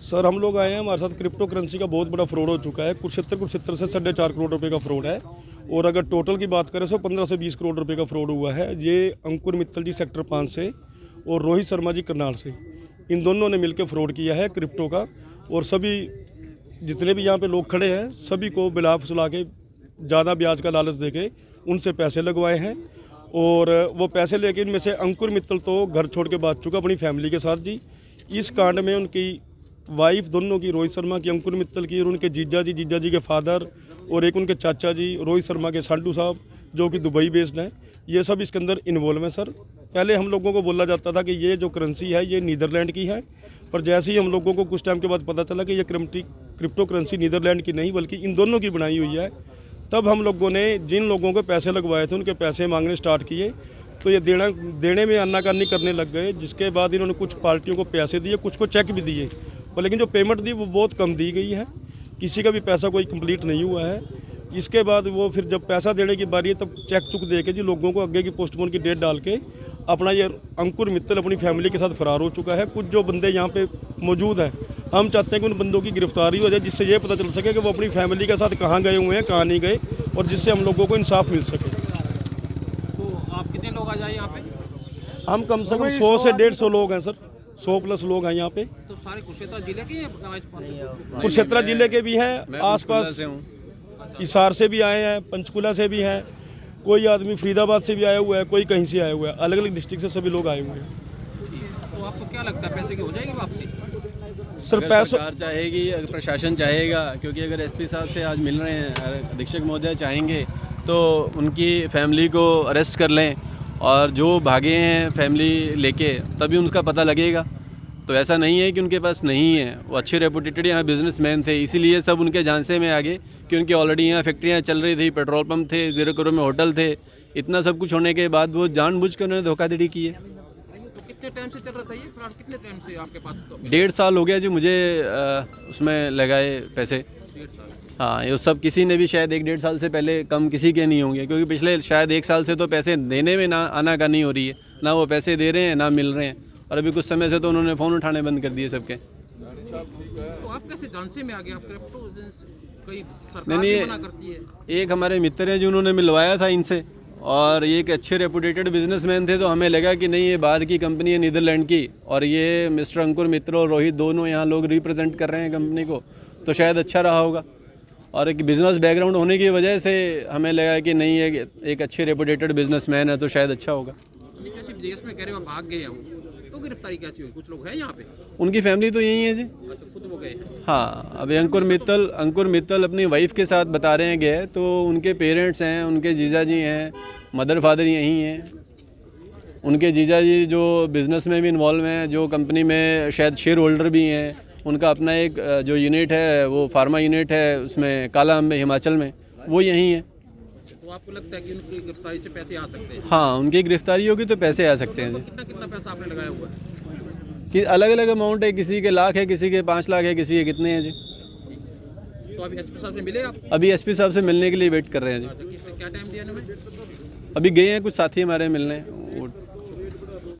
Sir हम लोग आए हैं, हमारे साथ क्रिप्टो करेंसी का बहुत बड़ा फ्रॉड हो चुका है। कुरुक्षेत्र से 4.5 करोड़ रुपए का फ्रॉड है। और अगर टोटल की बात करें तो 15 से 20 करोड़ रुपए का फ्रॉड हुआ है। ये अंकुर मित्तल जी सेक्टर 5 से और रोहित शर्मा जी करनाल से, इन दोनों ने मिलकर फ्रॉड किया है क्रिप्टो का। और सभी जितने भी यहाँ पे लोग खड़े हैं सभी को बिला फुसला के ज़्यादा ब्याज का लालच देके उनसे पैसे लगवाए हैं। और वो पैसे लेके इनमें से अंकुर मित्तल तो घर छोड़ के भाग चुका अपनी फैमिली के साथ जी। इस कांड में उनकी वाइफ दोनों की, रोहित शर्मा की, अंकुर मित्तल की, और उनके जीजा जी के फादर और एक उनके चाचा जी रोहित शर्मा के सांडू साहब जो कि दुबई बेस्ड हैं, ये सब इसके अंदर इन्वॉल्व हैं सर। पहले हम लोगों को बोला जाता था कि ये जो करेंसी है ये नीदरलैंड की है, पर जैसे ही हम लोगों को कुछ टाइम के बाद पता चला कि ये क्रिप्टो करेंसी नीदरलैंड की नहीं बल्कि इन दोनों की बनाई हुई है, तब हम लोगों ने जिन लोगों को पैसे लगवाए थे उनके पैसे मांगने स्टार्ट किए। तो ये देने में आनाकानी करने लग गए, जिसके बाद इन्होंने कुछ पार्टियों को पैसे दिए, कुछ को चेक भी दिए, पर लेकिन जो पेमेंट दी वो बहुत कम दी गई है। किसी का भी पैसा कोई कंप्लीट नहीं हुआ है। इसके बाद वो फिर जब पैसा देने की बारी है तब चेक चुक दे के जी लोगों को आगे की पोस्टपोन की डेट डाल के अपना ये अंकुर मित्तल अपनी फैमिली के साथ फरार हो चुका है। कुछ जो बंदे यहाँ पे मौजूद हैं, हम चाहते हैं कि उन बंदों की गिरफ्तारी हो जाए, जिससे ये पता चल सके कि वो अपनी फैमिली के साथ कहाँ गए हुए हैं, कहाँ नहीं गए, और जिससे हम लोगों को इंसाफ मिल सके। तो आप कितने लोग आ जाए यहाँ पे? हम कम से कम 100 से 150 लोग हैं सर, 100 प्लस लोग हैं यहाँ पे। तो सारे कुरुक्षेत्र जिले के कुरुक्षेत्र जिले के भी हैं, आसपास हिसार से भी आए हैं, पंचकुला से भी हैं, कोई आदमी फरीदाबाद से भी आया हुआ है, कोई कहीं से आया हुआ है, अलग अलग डिस्ट्रिक्ट से सभी लोग आए हुए हैं। तो आपको क्या लगता है पैसे की हो जाएगी वापसी? सर पैसा सरकार चाहेगी, अगर प्रशासन चाहेगा, क्योंकि अगर एसपी साहब से आज मिल रहे हैं, अधीक्षक महोदय चाहेंगे तो उनकी फैमिली को अरेस्ट कर लें और जो भागे हैं फैमिली लेके तभी उनका पता लगेगा। तो ऐसा नहीं है कि उनके पास नहीं है, वो अच्छे रेपुटेटेड यहाँ बिजनेसमैन थे, इसीलिए सब उनके झांसे में आ गए कि उनकी ऑलरेडी यहाँ फैक्ट्रियाँ चल रही थी, पेट्रोल पंप थे, 0 करोड़ में होटल थे। इतना सब कुछ होने के बाद वो जानबूझकर उन्होंने धोखाधड़ी की है। तो कितने टाइम से चल रहा था ये फ्रॉड? कितने टाइम से आपके पास? 1.5 साल हो गया जी मुझे उसमें लगाए पैसे। 1.5 साल। हाँ, ये सब किसी ने भी शायद 1-1.5 साल से पहले कम किसी के नहीं होंगे, क्योंकि पिछले शायद 1 साल से तो पैसे देने में ना आनाकानी हो रही है, ना वो पैसे दे रहे हैं ना मिल रहे हैं। और अभी कुछ समय से तो उन्होंने फ़ोन उठाने बंद कर दिए सबके। तो आप कैसे झांसे में आ गए? आप क्रिप्टो कोई सरकार नहीं, भी मना करती है? एक हमारे मित्र हैं जो उन्होंने मिलवाया था इनसे, और ये एक अच्छे रेपुटेटेड बिजनेसमैन थे, तो हमें लगा कि नहीं ये बाहर की कंपनी है नीदरलैंड की, और ये मिस्टर अंकुर मित्र और रोहित दोनों यहाँ लोग रिप्रेजेंट कर रहे हैं कंपनी को, तो शायद अच्छा रहा होगा। और एक बिज़नेस बैकग्राउंड होने की वजह से हमें लगा कि नहीं ये एक अच्छे रेपुटेटेड बिजनेसमैन है तो शायद अच्छा होगा। जैसे विदेश में कह रहे हो भाग गए हैं वो, तो गिरफ्तारी कैसी हुई? कुछ लोग हैं यहाँ पे? उनकी फैमिली तो यही है जी। अच्छा, खुद वो गए हैं? हाँ, अभी अंकुर मित्तल अपनी वाइफ के साथ बता रहे हैं गए, तो उनके पेरेंट्स हैं, उनके जीजा जी हैं, मदर फादर यहीं हैं। उनके जीजा जी जो बिज़नेस में भी इन्वॉल्व हैं, जो कंपनी में शायद शेयर होल्डर भी हैं, उनका अपना एक जो यूनिट है वो फार्मा यूनिट है उसमें काला अम्ब में हिमाचल में, वो यहीं है। तो आपको लगता है कि उनकी गिरफ्तारी से पैसे आ सकते हैं? हाँ, उनकी गिरफ्तारी होगी तो पैसे आ सकते हैं जी। कितना कितना पैसा आपने लगाया हुआ है? कि अलग अलग अमाउंट है, किसी के लाख है, किसी के 5 लाख है, किसी के कितने हैं जी। तो अभी एसपी साहब से मिले आप? अभी एसपी साहब से मिलने के लिए वेट कर रहे हैं जी। अच्छा, किसने क्या टाइम दिया हमें? अभी गए हैं कुछ साथी हमारे मिलने, वो